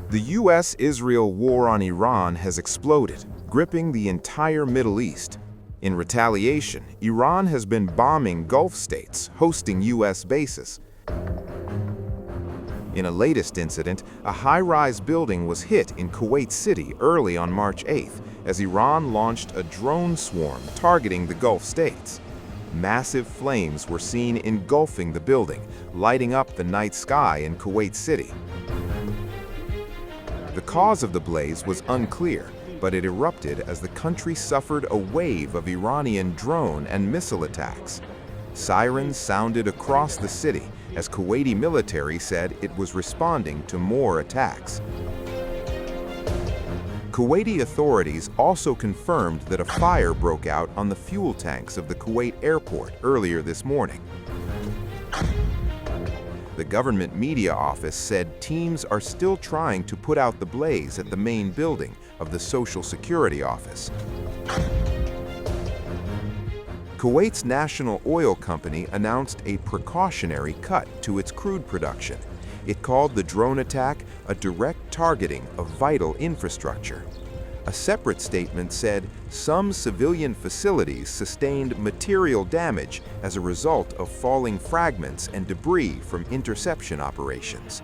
The US-Israel war on Iran has exploded, gripping the entire Middle East. In retaliation, Iran has been bombing Gulf states, hosting US bases. In a latest incident, a high-rise building was hit in Kuwait City early on March 8th as Iran launched a drone swarm targeting the Gulf states. Massive flames were seen engulfing the building, lighting up the night sky in Kuwait City. The cause of the blaze was unclear, but it erupted as the country suffered a wave of Iranian drone and missile attacks. Sirens sounded across the city as Kuwaiti military said it was responding to more attacks. Kuwaiti authorities also confirmed that a fire broke out on the fuel tanks of the Kuwait airport earlier this morning. The government media office said teams are still trying to put out the blaze at the main building of the Social Security office. Kuwait's national oil company announced a precautionary cut to its crude production. It called the drone attack a direct targeting of vital infrastructure. A separate statement said some civilian facilities sustained material damage as a result of falling fragments and debris from interception operations.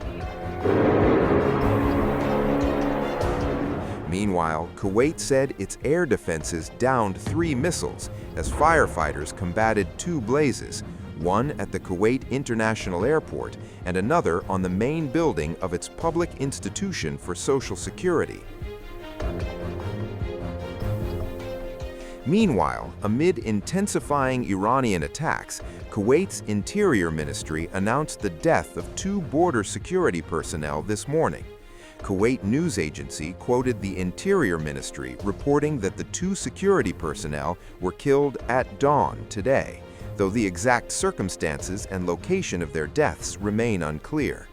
Meanwhile, Kuwait said its air defenses downed 3 missiles as firefighters combated 2 blazes, one at the Kuwait International Airport and another on the main building of its public institution for Social Security. Meanwhile, amid intensifying Iranian attacks, Kuwait's Interior Ministry announced the death of 2 border security personnel this morning. Kuwait news agency quoted the Interior Ministry reporting that the 2 security personnel were killed at dawn today, though the exact circumstances and location of their deaths remain unclear.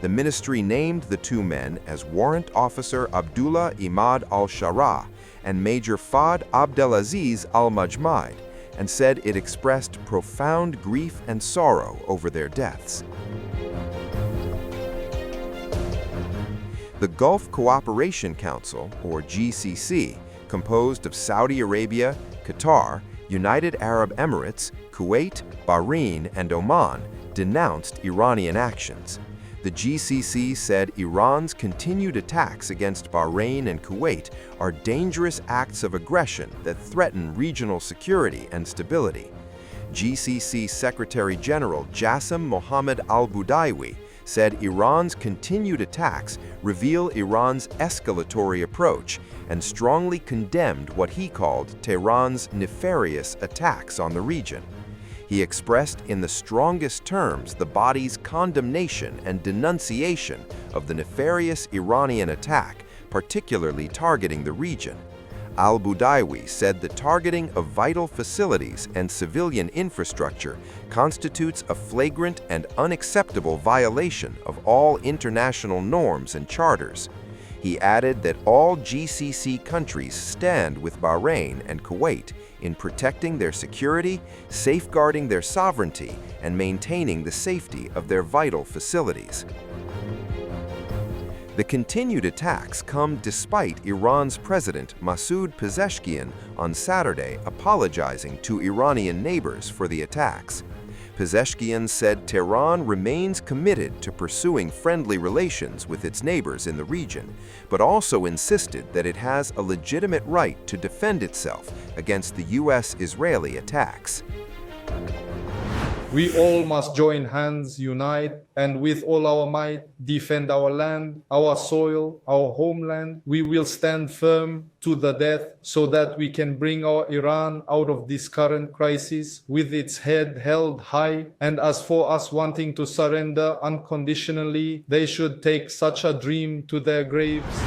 The ministry named the 2 men as Warrant Officer Abdullah Imad al-Shara and Major Fahd Abdelaziz al-Majmaid, and said it expressed profound grief and sorrow over their deaths. The Gulf Cooperation Council, or GCC, composed of Saudi Arabia, Qatar, United Arab Emirates, Kuwait, Bahrain, and Oman, denounced Iranian actions. The GCC said Iran's continued attacks against Bahrain and Kuwait are dangerous acts of aggression that threaten regional security and stability. GCC Secretary-General Jassim Mohammed al-Budaiwi said Iran's continued attacks reveal Iran's escalatory approach and strongly condemned what he called Tehran's nefarious attacks on the region. He expressed in the strongest terms the body's condemnation and denunciation of the nefarious Iranian attack, particularly targeting the region. Al-Budaiwi said the targeting of vital facilities and civilian infrastructure constitutes a flagrant and unacceptable violation of all international norms and charters. He added that all GCC countries stand with Bahrain and Kuwait in protecting their security, safeguarding their sovereignty, and maintaining the safety of their vital facilities. The continued attacks come despite Iran's President Masoud Pezeshkian on Saturday apologizing to Iranian neighbors for the attacks. Pezeshkian said Tehran remains committed to pursuing friendly relations with its neighbors in the region, but also insisted that it has a legitimate right to defend itself against the US-Israeli attacks. We all must join hands, unite, and with all our might defend our land, our soil, our homeland. We will stand firm to the death so that we can bring our Iran out of this current crisis with its head held high. And as for us wanting to surrender unconditionally, they should take such a dream to their graves.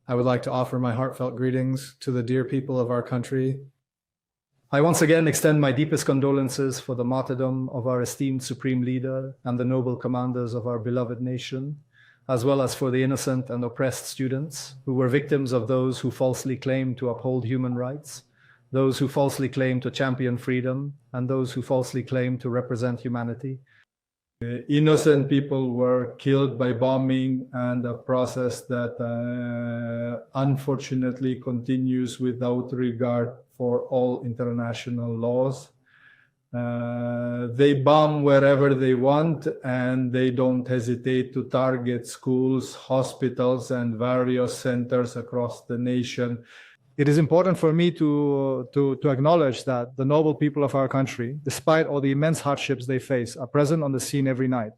I would like to offer my heartfelt greetings to the dear people of our country. I once again extend my deepest condolences for the martyrdom of our esteemed Supreme Leader and the noble commanders of our beloved nation, as well as for the innocent and oppressed students who were victims of those who falsely claimed to uphold human rights, those who falsely claimed to champion freedom, and those who falsely claimed to represent humanity. Innocent people were killed by bombing, and a process that unfortunately continues without regard for all international laws. They bomb wherever they want, and they don't hesitate to target schools, hospitals, and various centers across the nation. It is important for me to acknowledge that the noble people of our country, despite all the immense hardships they face, are present on the scene every night.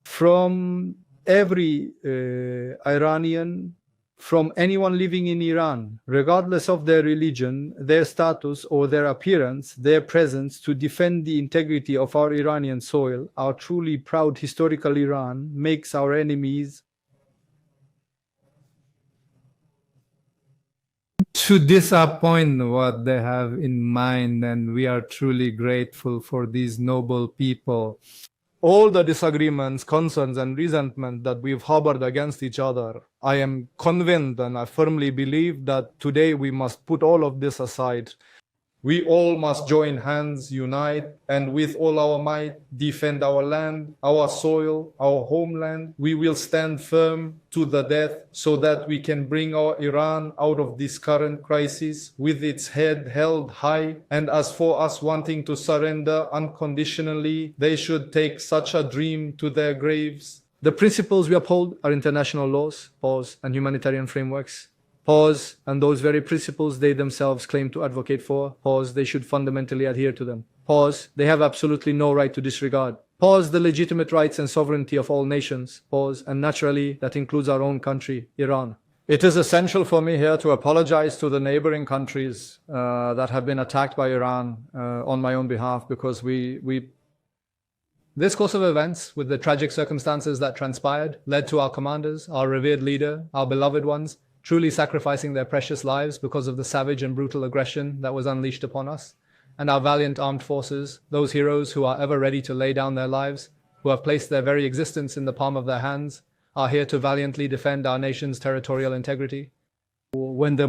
From every Iranian, from anyone living in Iran, regardless of their religion, their status, or their appearance, their presence to defend the integrity of our Iranian soil, our truly proud historical Iran, makes our enemies to disappoint what they have in mind, and we are truly grateful for these noble people. All the disagreements, concerns, and resentment that we've harbored against each other, I am convinced and I firmly believe that today we must put all of this aside. We all must join hands, unite, and with all our might defend our land, our soil, our homeland. We will stand firm to the death so that we can bring our Iran out of this current crisis with its head held high. And as for us wanting to surrender unconditionally, they should take such a dream to their graves. The principles we uphold are international laws, laws, and humanitarian frameworks. Pause, and those very principles they themselves claim to advocate for. Pause, they should fundamentally adhere to them. Pause, they have absolutely no right to disregard. Pause, the legitimate rights and sovereignty of all nations. Pause, and naturally, that includes our own country, Iran. It is essential for me here to apologize to the neighboring countries that have been attacked by Iran on my own behalf, because this course of events, with the tragic circumstances that transpired, led to our commanders, our revered leader, our beloved ones, truly sacrificing their precious lives because of the savage and brutal aggression that was unleashed upon us. And our valiant armed forces, those heroes who are ever ready to lay down their lives, who have placed their very existence in the palm of their hands, are here to valiantly defend our nation's territorial integrity. When the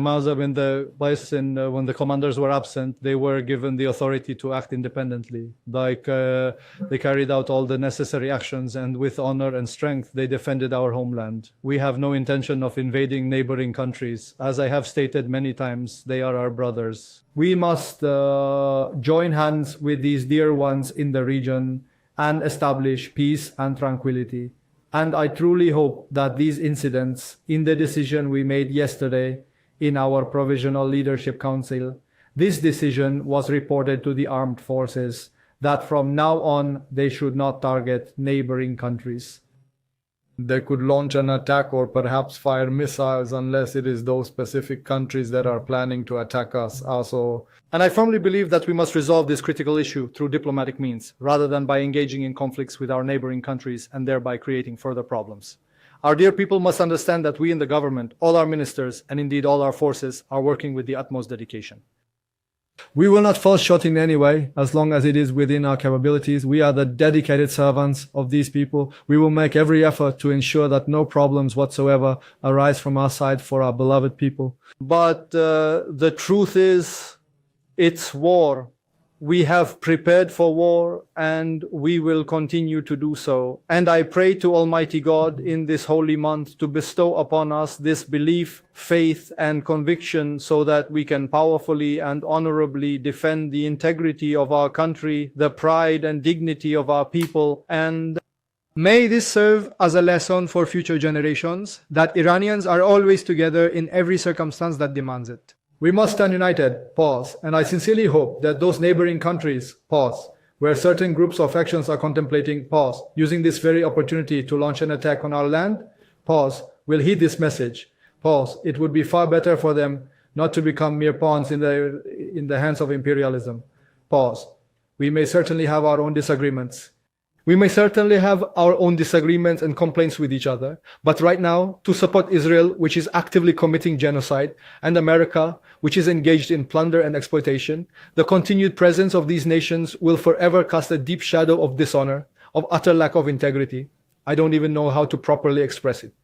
commanders were absent, they were given the authority to act independently. They carried out all the necessary actions, and with honor and strength, they defended our homeland. We have no intention of invading neighboring countries. As I have stated many times, they are our brothers. We must join hands with these dear ones in the region and establish peace and tranquility. And I truly hope that these incidents, in the decision we made yesterday in our Provisional Leadership Council, this decision was reported to the armed forces that from now on they should not target neighboring countries. They could launch an attack or perhaps fire missiles unless it is those specific countries that are planning to attack us also. And I firmly believe that we must resolve this critical issue through diplomatic means, rather than by engaging in conflicts with our neighboring countries and thereby creating further problems. Our dear people must understand that we in the government, all our ministers, and indeed all our forces, are working with the utmost dedication. We will not fall short in any way, as long as it is within our capabilities. We are the dedicated servants of these people. We will make every effort to ensure that no problems whatsoever arise from our side for our beloved people. But the truth is, it's war. We have prepared for war, and we will continue to do so. And I pray to Almighty God in this holy month to bestow upon us this belief, faith, and conviction so that we can powerfully and honorably defend the integrity of our country, the pride and dignity of our people, and may this serve as a lesson for future generations that Iranians are always together in every circumstance that demands it. We must stand united, pause, and I sincerely hope that those neighboring countries, pause, where certain groups or factions are contemplating, pause, using this very opportunity to launch an attack on our land, pause, will heed this message, pause. It would be far better for them not to become mere pawns in the hands of imperialism. Pause. We may certainly have our own disagreements. We may certainly have our own disagreements and complaints with each other, but right now, to support Israel, which is actively committing genocide, and America, which is engaged in plunder and exploitation, the continued presence of these nations will forever cast a deep shadow of dishonor, of utter lack of integrity. I don't even know how to properly express it.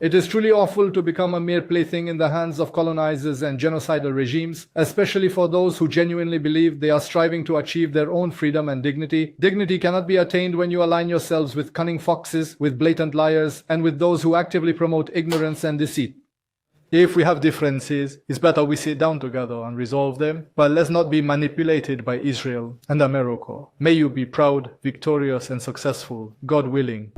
It is truly awful to become a mere plaything in the hands of colonizers and genocidal regimes, especially for those who genuinely believe they are striving to achieve their own freedom and dignity. Dignity cannot be attained when you align yourselves with cunning foxes, with blatant liars, and with those who actively promote ignorance and deceit. If we have differences, it's better we sit down together and resolve them, but let's not be manipulated by Israel and America. May you be proud, victorious, and successful, God willing.